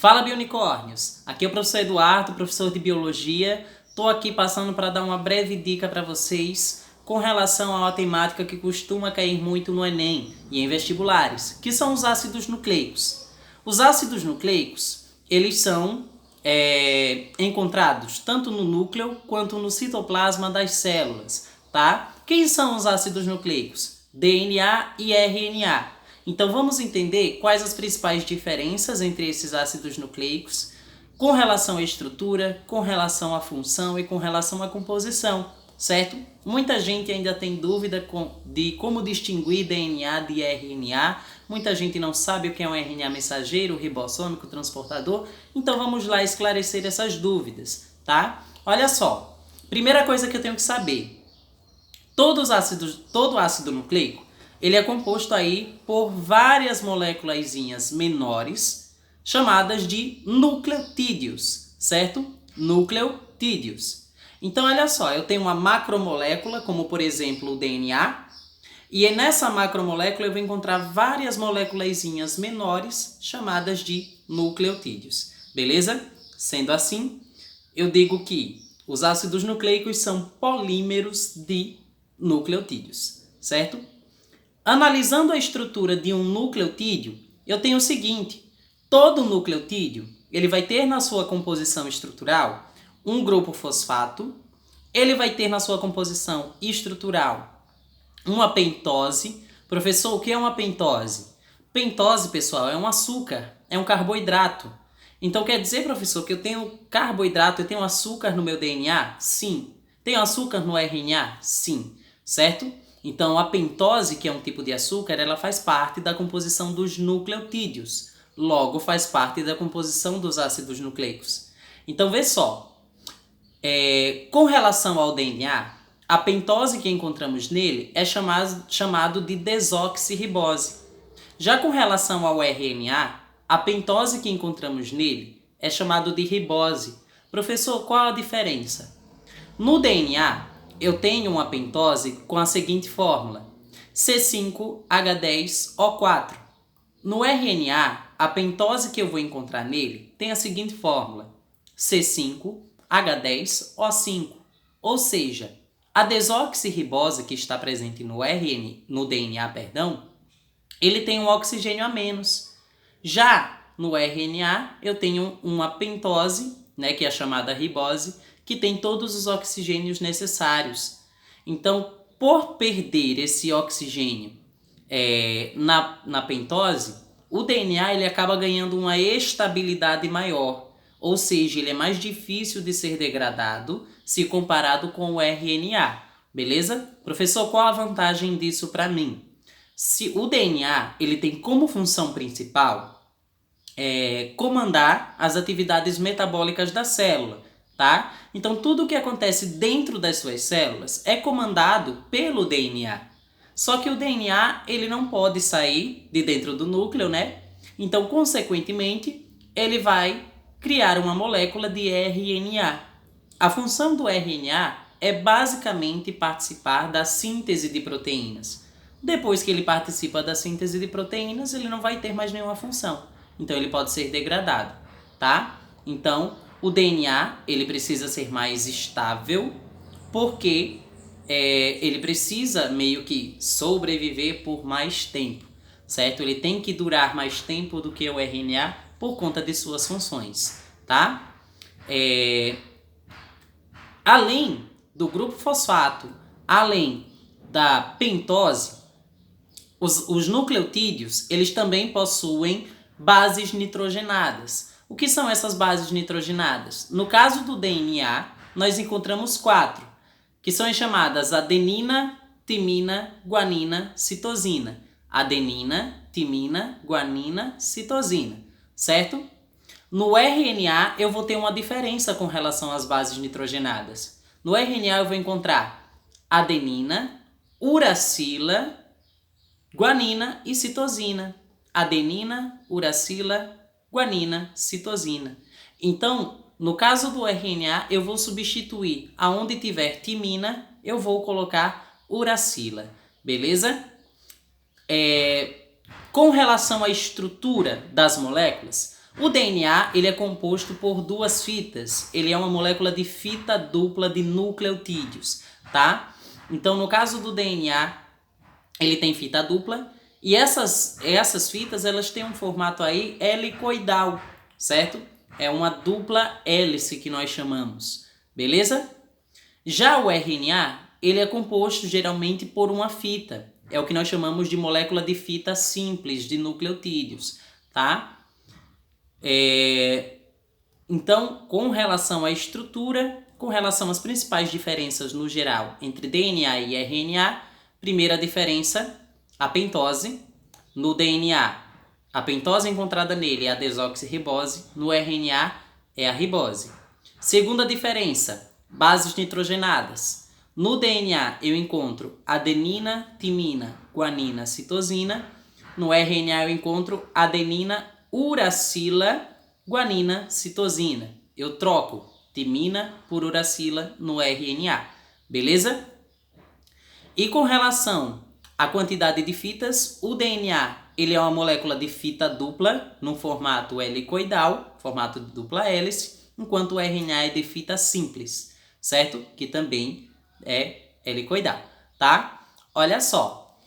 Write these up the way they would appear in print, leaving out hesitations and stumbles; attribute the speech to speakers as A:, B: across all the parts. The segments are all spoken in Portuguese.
A: Fala, bionicórnios! Aqui é o professor Eduardo, professor de Biologia. Estou aqui passando para dar uma breve dica para vocês com relação a uma temática que costuma cair muito no Enem e em vestibulares, que são os ácidos nucleicos. Os ácidos nucleicos, eles são encontrados tanto no núcleo quanto no citoplasma das células, tá? Quem são os ácidos nucleicos? DNA e RNA. Então vamos entender quais as principais diferenças entre esses ácidos nucleicos com relação à estrutura, com relação à função e com relação à composição, certo? Muita gente ainda tem dúvida de como distinguir DNA de RNA, muita gente não sabe o que é um RNA mensageiro, ribossômico, transportador, então vamos lá esclarecer essas dúvidas, tá? Olha só, primeira coisa que eu tenho que saber, todo ácido nucleico, ele é composto aí por várias moléculas menores, chamadas de nucleotídeos, certo? Nucleotídeos. Então, olha só, eu tenho uma macromolécula, como por exemplo o DNA, e nessa macromolécula eu vou encontrar várias moléculas menores, chamadas de nucleotídeos, beleza? Sendo assim, eu digo que os ácidos nucleicos são polímeros de nucleotídeos, certo? Analisando a estrutura de um nucleotídeo, eu tenho o seguinte: todo nucleotídeo ele vai ter na sua composição estrutural um grupo fosfato, ele vai ter na sua composição estrutural uma pentose. Professor, o que é uma pentose? Pentose, pessoal, é um açúcar, é um carboidrato. Então quer dizer, professor, que eu tenho carboidrato, eu tenho açúcar no meu DNA? Sim. Tenho açúcar no RNA? Sim. Certo? Então, a pentose, que é um tipo de açúcar, ela faz parte da composição dos nucleotídeos. Logo, faz parte da composição dos ácidos nucleicos. Então, vê só. Com relação ao DNA, a pentose que encontramos nele é chamado de desoxirribose. Já com relação ao RNA, a pentose que encontramos nele é chamado de ribose. Professor, qual a diferença? No DNA, eu tenho uma pentose com a seguinte fórmula: C5H10O4. No RNA, a pentose que eu vou encontrar nele tem a seguinte fórmula: C5H10O5. Ou seja, a desoxirribose que está presente no DNA, ele tem um oxigênio a menos. Já no RNA, eu tenho uma pentose, que é chamada ribose, que tem todos os oxigênios necessários. Então, por perder esse oxigênio na pentose, o DNA ele acaba ganhando uma estabilidade maior, ou seja, ele é mais difícil de ser degradado se comparado com o RNA, beleza? Professor, qual a vantagem disso para mim? Se o DNA ele tem como função principal comandar as atividades metabólicas da célula, tá? Então, tudo o que acontece dentro das suas células é comandado pelo DNA. Só que o DNA, ele não pode sair de dentro do núcleo, né? Então, consequentemente, ele vai criar uma molécula de RNA. A função do RNA é basicamente participar da síntese de proteínas. Depois que ele participa da síntese de proteínas, ele não vai ter mais nenhuma função. Então, ele pode ser degradado, tá? Então, o DNA ele precisa ser mais estável porque ele precisa meio que sobreviver por mais tempo, certo? Ele tem que durar mais tempo do que o RNA por conta de suas funções, tá? Além do grupo fosfato, além da pentose, os nucleotídeos eles também possuem bases nitrogenadas. O que são essas bases nitrogenadas? No caso do DNA, nós encontramos 4, que são as chamadas adenina, timina, guanina, citosina. Adenina, timina, guanina, citosina, certo? No RNA, eu vou ter uma diferença com relação às bases nitrogenadas. No RNA, eu vou encontrar adenina, uracila, guanina e citosina. Adenina, uracila, guanina, citosina. Então, no caso do RNA, eu vou substituir aonde tiver timina, eu vou colocar uracila, beleza? Com relação à estrutura das moléculas, O DNA ele é composto por duas fitas. Ele é uma molécula de fita dupla de nucleotídeos, tá? Então, no caso do DNA, ele tem fita dupla e essas fitas elas têm um formato aí helicoidal, certo? É uma dupla hélice que nós chamamos, beleza? Já o RNA, ele é composto geralmente por uma fita. É o que nós chamamos de molécula de fita simples de nucleotídeos, tá? Então, com relação à estrutura, com relação às principais diferenças no geral entre DNA e RNA, primeira diferença, a pentose. No DNA, a pentose encontrada nele é a desoxirribose, no RNA é a ribose. Segunda diferença, bases nitrogenadas. No DNA eu encontro adenina, timina, guanina, citosina. No RNA eu encontro adenina, uracila, guanina, citosina. Eu troco timina por uracila no RNA, beleza? E com relação à quantidade de fitas, o DNA ele é uma molécula de fita dupla no formato helicoidal, formato de dupla hélice, enquanto o RNA é de fita simples, certo? Que também é helicoidal, tá? Olha só.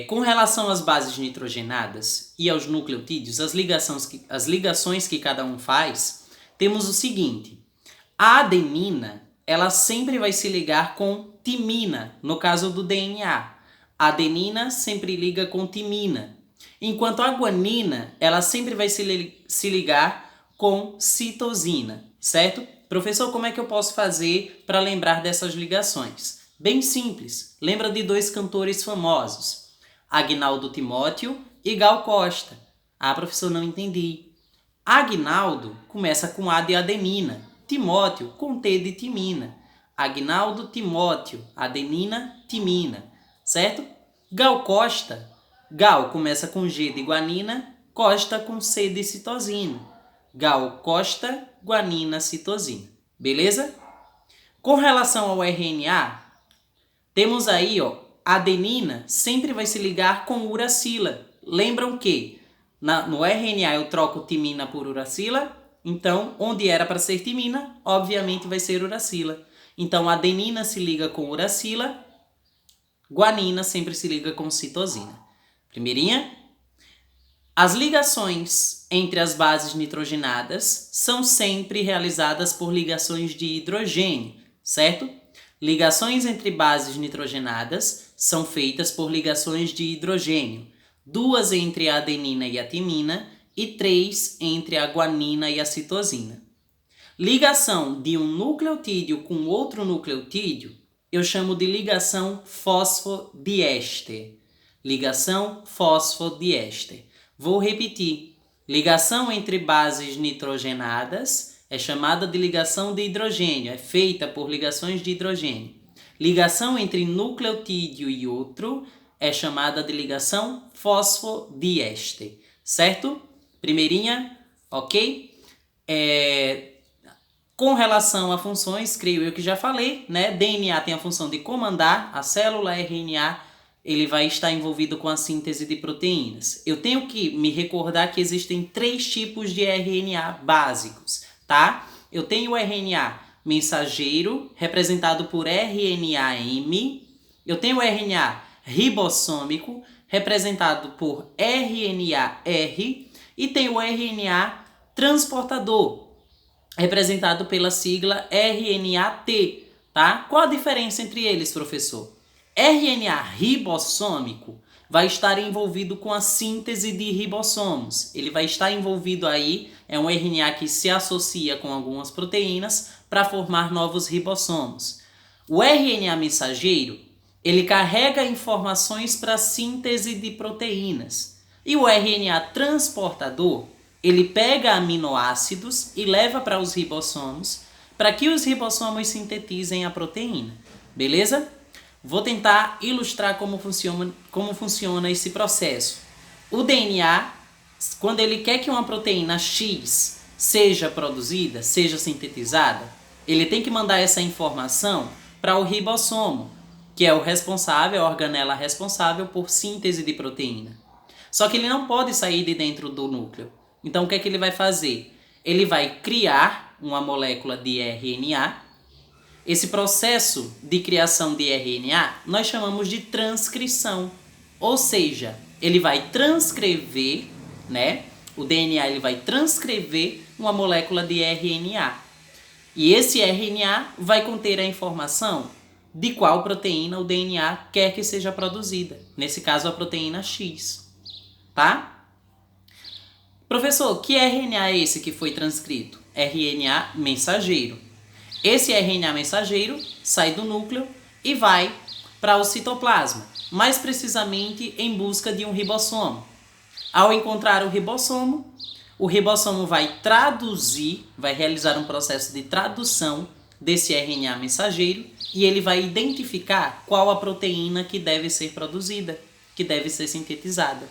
A: Com relação às bases nitrogenadas e aos nucleotídeos, as ligações que cada um faz, temos o seguinte. A adenina, ela sempre vai se ligar com timina, no caso do DNA. A adenina sempre liga com timina. Enquanto a guanina, ela sempre vai se ligar com citosina, certo? Professor, como é que eu posso fazer para lembrar dessas ligações? Bem simples. Lembra de dois cantores famosos, Agnaldo Timóteo e Gal Costa. Ah, professor, não entendi. Agnaldo começa com A de adenina, Timóteo com T de timina. Agnaldo, Timóteo, adenina, timina, certo? Gal Costa, Gal começa com G de guanina, Costa com C de citosina. Gal Costa, guanina, citosina. Beleza? Com relação ao RNA, temos aí, adenina sempre vai se ligar com uracila. Lembram que no RNA eu troco timina por uracila, então onde era para ser timina, obviamente vai ser uracila. Então adenina se liga com uracila, guanina sempre se liga com citosina. Primeirinha. As ligações entre as bases nitrogenadas são sempre realizadas por ligações de hidrogênio, certo? Ligações entre bases nitrogenadas são feitas por ligações de hidrogênio, 2 entre a adenina e a timina e 3 entre a guanina e a citosina. Ligação de um nucleotídeo com outro nucleotídeo eu chamo de ligação fosfodiéster. Ligação fosfodiéster. Vou repetir. Ligação entre bases nitrogenadas é chamada de ligação de hidrogênio, é feita por ligações de hidrogênio. Ligação entre nucleotídeo e outro é chamada de ligação fosfodiéster, certo? Primeirinha, ok? Com relação a funções, creio eu que já falei, né? DNA tem a função de comandar a célula, RNA ele vai estar envolvido com a síntese de proteínas. Eu tenho que me recordar que existem 3 tipos de RNA básicos, tá? Eu tenho o RNA mensageiro, representado por RNA-M. Eu tenho o RNA ribossômico, representado por RNA-R. E tenho o RNA transportador, representado pela sigla RNA-T, tá? Qual a diferença entre eles, professor? RNA ribossômico vai estar envolvido com a síntese de ribossomos. Ele vai estar envolvido aí, é um RNA que se associa com algumas proteínas para formar novos ribossomos. O RNA mensageiro, ele carrega informações para a síntese de proteínas. E o RNA transportador, ele pega aminoácidos e leva para os ribossomos para que os ribossomos sintetizem a proteína. Beleza? Vou tentar ilustrar como funciona esse processo. O DNA, quando ele quer que uma proteína X seja produzida, seja sintetizada, ele tem que mandar essa informação para o ribossomo, que é o responsável, a organela responsável por síntese de proteína. Só que ele não pode sair de dentro do núcleo. Então, o que é que ele vai fazer? Ele vai criar uma molécula de RNA. Esse processo de criação de RNA nós chamamos de transcrição. Ou seja, ele vai transcrever, né? O DNA ele vai transcrever uma molécula de RNA. E esse RNA vai conter a informação de qual proteína o DNA quer que seja produzida. Nesse caso, a proteína X. Tá? Professor, que RNA é esse que foi transcrito? RNA mensageiro. Esse RNA mensageiro sai do núcleo e vai para o citoplasma, mais precisamente em busca de um ribossomo. Ao encontrar o ribossomo vai traduzir, vai realizar um processo de tradução desse RNA mensageiro e ele vai identificar qual a proteína que deve ser produzida, que deve ser sintetizada.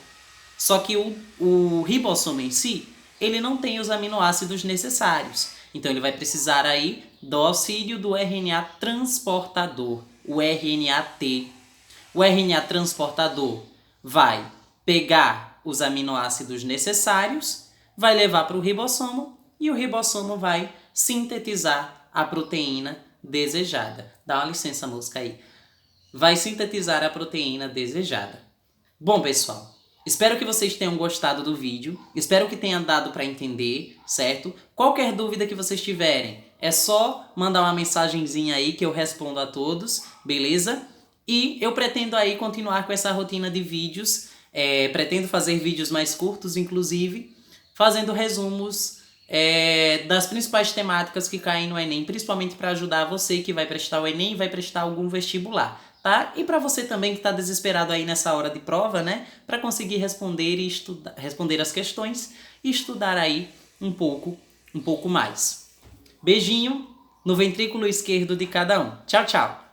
A: Só que o ribossomo em si, ele não tem os aminoácidos necessários. Então ele vai precisar aí do auxílio do RNA transportador, o RNA-T. O RNA transportador vai pegar os aminoácidos necessários, vai levar para o ribossomo e o ribossomo vai sintetizar a proteína desejada. Dá uma licença, mosca aí. Vai sintetizar a proteína desejada. Bom, pessoal, espero que vocês tenham gostado do vídeo. Espero que tenha dado para entender, certo? Qualquer dúvida que vocês tiverem, é só mandar uma mensagenzinha aí que eu respondo a todos, beleza? E eu pretendo aí continuar com essa rotina de vídeos. Pretendo fazer vídeos mais curtos, inclusive, fazendo resumos das principais temáticas que caem no Enem, principalmente para ajudar você que vai prestar o Enem e vai prestar algum vestibular, tá? E para você também que está desesperado aí nessa hora de prova, né? Para conseguir responder e responder as questões e estudar aí um pouco mais. Beijinho no ventrículo esquerdo de cada um. Tchau, tchau!